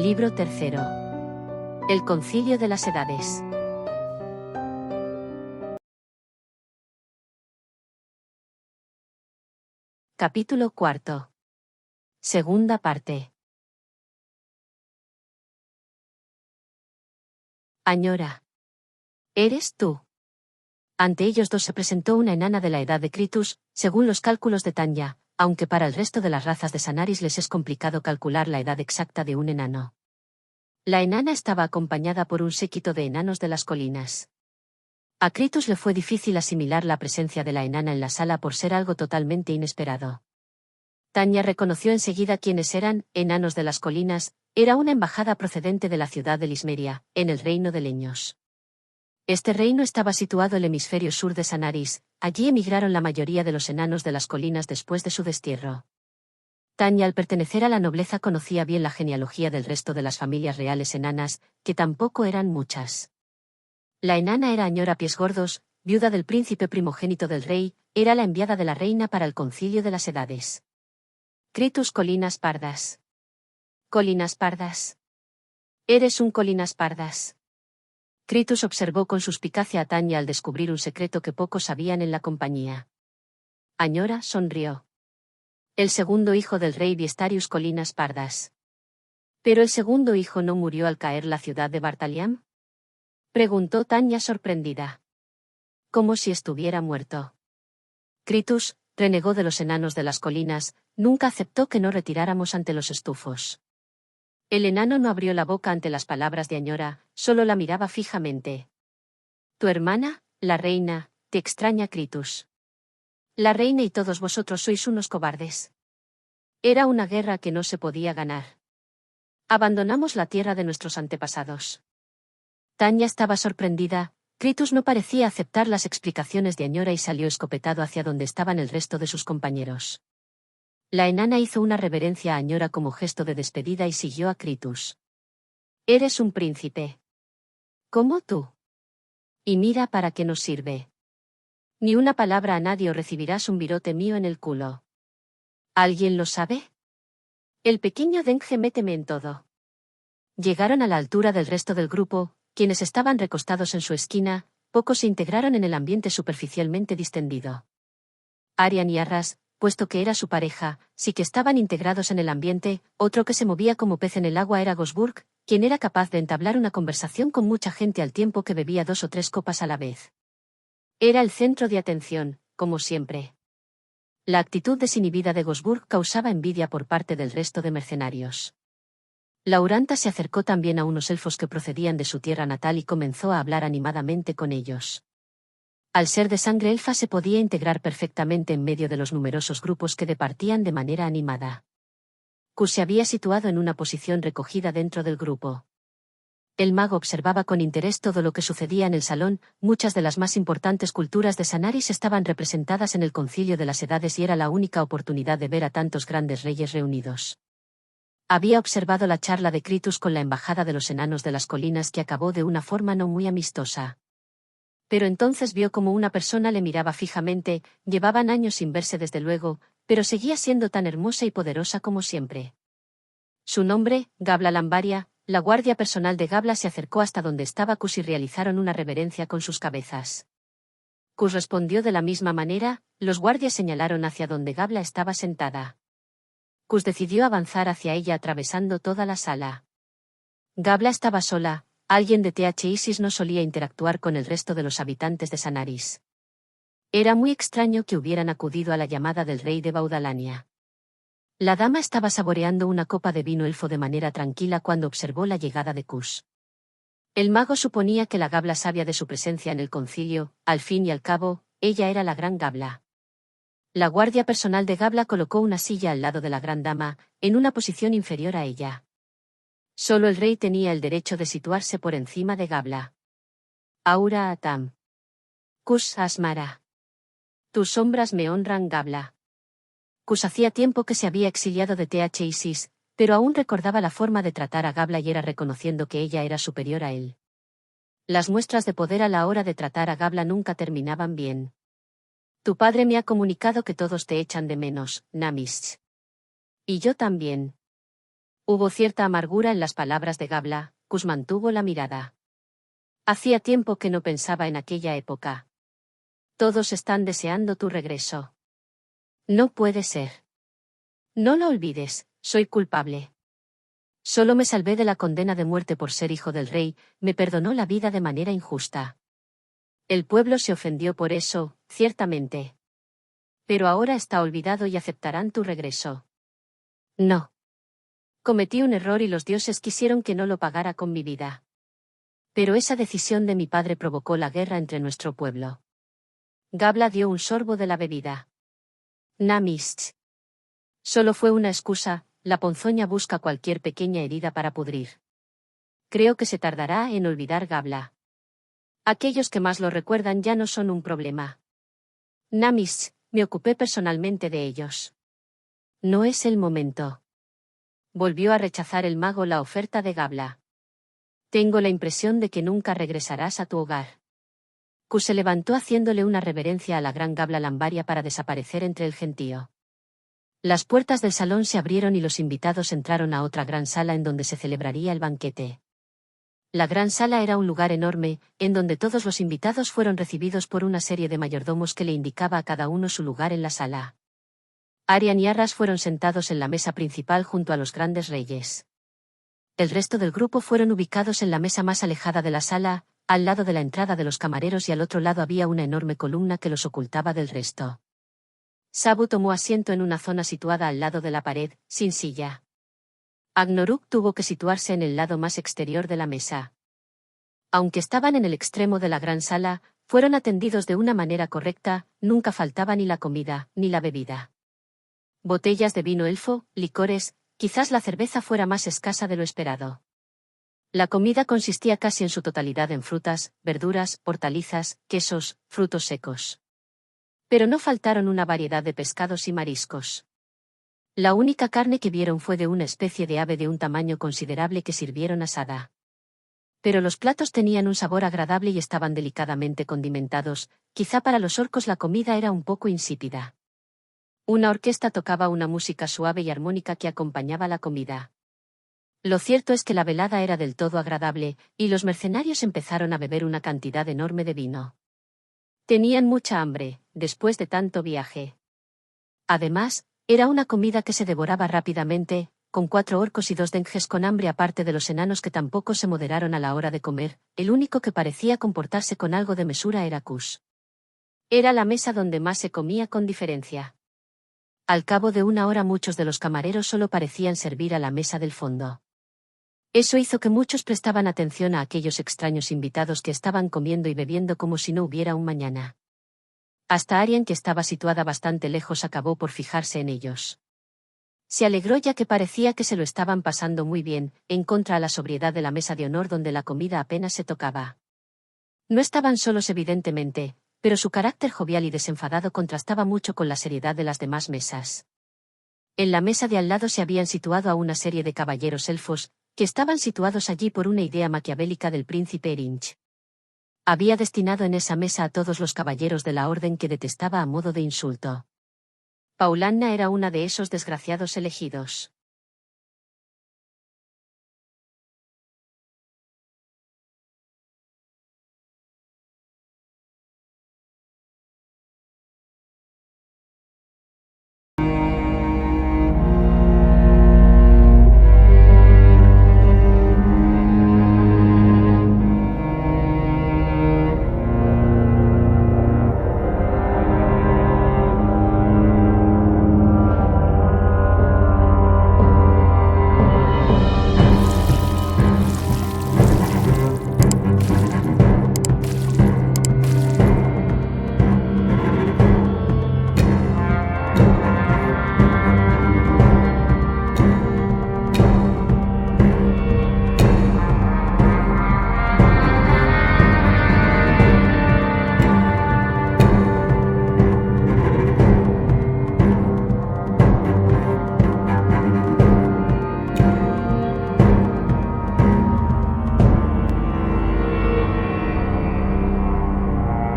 Libro tercero. El Concilio de las Edades. Capítulo cuarto. Segunda parte. Añora. ¿Eres tú? Ante ellos dos se presentó una enana de la edad de Kritus, según los cálculos de Tanya, aunque para el resto de las razas de Sanaris les es complicado calcular la edad exacta de un enano. La enana estaba acompañada por un séquito de enanos de las colinas. A Kritus le fue difícil asimilar la presencia de la enana en la sala por ser algo totalmente inesperado. Tanya reconoció enseguida quiénes eran, enanos de las colinas, era una embajada procedente de la ciudad de Lismeria, en el reino de Leños. Este reino estaba situado en el hemisferio sur de Sanaris, allí emigraron la mayoría de los enanos de las colinas después de su destierro. Tanya al pertenecer a la nobleza conocía bien la genealogía del resto de las familias reales enanas, que tampoco eran muchas. La enana era Añora Piesgordos, viuda del príncipe primogénito del rey, era la enviada de la reina para el concilio de las edades. Kritus Colinas Pardas. Colinas Pardas. Eres un Colinas Pardas. Kritus observó con suspicacia a Tanya al descubrir un secreto que pocos sabían en la compañía. Añora sonrió. El segundo hijo del rey Viestarius Colinas Pardas. ¿Pero el segundo hijo no murió al caer la ciudad de Bartaliam? Preguntó Tanya sorprendida. Como si estuviera muerto. Kritus, renegó de los enanos de las colinas, nunca aceptó que no retiráramos ante los estufos. El enano no abrió la boca ante las palabras de Añora, solo la miraba fijamente. Tu hermana, la reina, te extraña Kritus. La reina y todos vosotros sois unos cobardes. Era una guerra que no se podía ganar. Abandonamos la tierra de nuestros antepasados. Tanya estaba sorprendida, Kritus no parecía aceptar las explicaciones de Añora y salió escopetado hacia donde estaban el resto de sus compañeros. La enana hizo una reverencia a Añora como gesto de despedida y siguió a Kritus. Eres un príncipe. ¿Como tú? Y mira para qué nos sirve. Ni una palabra a nadie o recibirás un virote mío en el culo. ¿Alguien lo sabe? El pequeño Denge méteme en todo. Llegaron a la altura del resto del grupo, quienes estaban recostados en su esquina, pocos se integraron en el ambiente superficialmente distendido. Arian y Arras, puesto que era su pareja, sí que estaban integrados en el ambiente, otro que se movía como pez en el agua era Gosburg, quien era capaz de entablar una conversación con mucha gente al tiempo que bebía 2 o 3 copas a la vez. Era el centro de atención, como siempre. La actitud desinhibida de Gosburg causaba envidia por parte del resto de mercenarios. Lauranta se acercó también a unos elfos que procedían de su tierra natal y comenzó a hablar animadamente con ellos. Al ser de sangre elfa se podía integrar perfectamente en medio de los numerosos grupos que departían de manera animada. Kus se había situado en una posición recogida dentro del grupo. El mago observaba con interés todo lo que sucedía en el salón, muchas de las más importantes culturas de Sanaris estaban representadas en el concilio de las edades y era la única oportunidad de ver a tantos grandes reyes reunidos. Había observado la charla de Kritus con la embajada de los enanos de las colinas que acabó de una forma no muy amistosa. Pero entonces vio como una persona le miraba fijamente, llevaban años sin verse desde luego, pero seguía siendo tan hermosa y poderosa como siempre. Su nombre, Gabla Lambaria, la guardia personal de Gabla se acercó hasta donde estaba Kus y realizaron una reverencia con sus cabezas. Kus respondió de la misma manera, los guardias señalaron hacia donde Gabla estaba sentada. Kus decidió avanzar hacia ella atravesando toda la sala. Gabla estaba sola, alguien de Isis no solía interactuar con el resto de los habitantes de Sanaris. Era muy extraño que hubieran acudido a la llamada del rey de Baudalania. La dama estaba saboreando una copa de vino elfo de manera tranquila cuando observó la llegada de Kus. El mago suponía que la Gabla sabía de su presencia en el concilio, al fin y al cabo, ella era la gran Gabla. La guardia personal de Gabla colocó una silla al lado de la gran dama, en una posición inferior a ella. Solo el rey tenía el derecho de situarse por encima de Gabla. Aura Atam. Kus Asmara. Tus sombras me honran, Gabla. Kus hacía tiempo que se había exiliado de Isis, pero aún recordaba la forma de tratar a Gabla y era reconociendo que ella era superior a él. Las muestras de poder a la hora de tratar a Gabla nunca terminaban bien. Tu padre me ha comunicado que todos te echan de menos, Namish. Y yo también. Hubo cierta amargura en las palabras de Gabla. Cus mantuvo la mirada. Hacía tiempo que no pensaba en aquella época. Todos están deseando tu regreso. No puede ser. No lo olvides, soy culpable. Solo me salvé de la condena de muerte por ser hijo del rey, me perdonó la vida de manera injusta. El pueblo se ofendió por eso, ciertamente. Pero ahora está olvidado y aceptarán tu regreso. No. Cometí un error y los dioses quisieron que no lo pagara con mi vida. Pero esa decisión de mi padre provocó la guerra entre nuestro pueblo. Gabla dio un sorbo de la bebida. Namist. Solo fue una excusa, la ponzoña busca cualquier pequeña herida para pudrir. Creo que se tardará en olvidar Gabla. Aquellos que más lo recuerdan ya no son un problema. Namist, me ocupé personalmente de ellos. No es el momento. Volvió a rechazar el mago la oferta de Gabla. Tengo la impresión de que nunca regresarás a tu hogar. Ku se levantó haciéndole una reverencia a la gran Gabla Lambaria para desaparecer entre el gentío. Las puertas del salón se abrieron y los invitados entraron a otra gran sala en donde se celebraría el banquete. La gran sala era un lugar enorme, en donde todos los invitados fueron recibidos por una serie de mayordomos que le indicaba a cada uno su lugar en la sala. Arian y Arras fueron sentados en la mesa principal junto a los grandes reyes. El resto del grupo fueron ubicados en la mesa más alejada de la sala, al lado de la entrada de los camareros y al otro lado había una enorme columna que los ocultaba del resto. Sabu tomó asiento en una zona situada al lado de la pared, sin silla. Agnoruk tuvo que situarse en el lado más exterior de la mesa. Aunque estaban en el extremo de la gran sala, fueron atendidos de una manera correcta, nunca faltaba ni la comida, ni la bebida. Botellas de vino elfo, licores, quizás la cerveza fuera más escasa de lo esperado. La comida consistía casi en su totalidad en frutas, verduras, hortalizas, quesos, frutos secos. Pero no faltaron una variedad de pescados y mariscos. La única carne que vieron fue de una especie de ave de un tamaño considerable que sirvieron asada. Pero los platos tenían un sabor agradable y estaban delicadamente condimentados, quizá para los orcos la comida era un poco insípida. Una orquesta tocaba una música suave y armónica que acompañaba la comida. Lo cierto es que la velada era del todo agradable, y los mercenarios empezaron a beber una cantidad enorme de vino. Tenían mucha hambre, después de tanto viaje. Además, era una comida que se devoraba rápidamente, con 4 orcos y 2 denges con hambre aparte de los enanos que tampoco se moderaron a la hora de comer, el único que parecía comportarse con algo de mesura era Kus. Era la mesa donde más se comía con diferencia. Al cabo de una hora muchos de los camareros solo parecían servir a la mesa del fondo. Eso hizo que muchos prestaban atención a aquellos extraños invitados que estaban comiendo y bebiendo como si no hubiera un mañana. Hasta Arian, que estaba situada bastante lejos, acabó por fijarse en ellos. Se alegró ya que parecía que se lo estaban pasando muy bien, en contra a la sobriedad de la mesa de honor donde la comida apenas se tocaba. No estaban solos evidentemente, pero su carácter jovial y desenfadado contrastaba mucho con la seriedad de las demás mesas. En la mesa de al lado se habían situado a una serie de caballeros elfos, que estaban situados allí por una idea maquiavélica del príncipe Erinch. Había destinado en esa mesa a todos los caballeros de la orden que detestaba a modo de insulto. Paulanna era una de esos desgraciados elegidos.